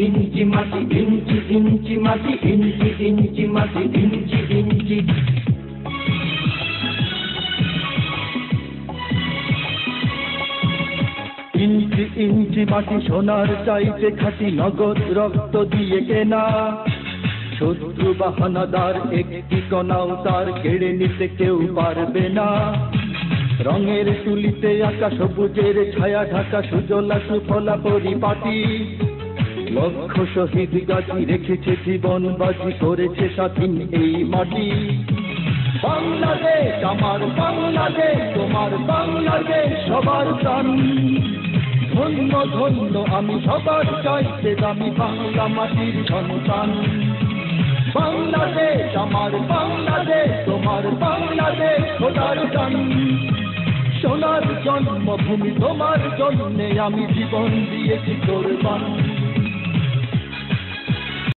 ইঞ্চি মাটি, ইঞ্চি ইঞ্চি মাটি, ইঞ্চি ইঞ্চি মাটি, ইঞ্চি ইঞ্চি। ইঞ্চি ইঞ্চি মাটি সোনার চাইতে খাঁটি, নগদ রক্ত দিয়ে কেনা। শত্রু বা হানাদার একটি কণাও তার কেড়ে নিতে কেউ পারবে না। রঙের তুলিতে আঁকা সবুজের ছায়া ঢাকা সুজলা সুফলা পরিপাটি। লক্ষ শহীদ গাছি রেখেছে জীবন বাজি, করেছে স্বাধীন এই মাটি। বাংলাদেশ আমার বাংলাদেশ, তোমার বাংলাদেশ সবার প্রাণ। ধন্য ধন্য আমি সবার চাইতে দামি বাংলা মাটির সন্তান। বাংলাদেশ আমার বাংলাদেশ, তোমার বাংলাদেশ খোদার গান। সোনার জন্মভূমি তোমার জন্যে আমি জীবন দিয়েছি কোরবান।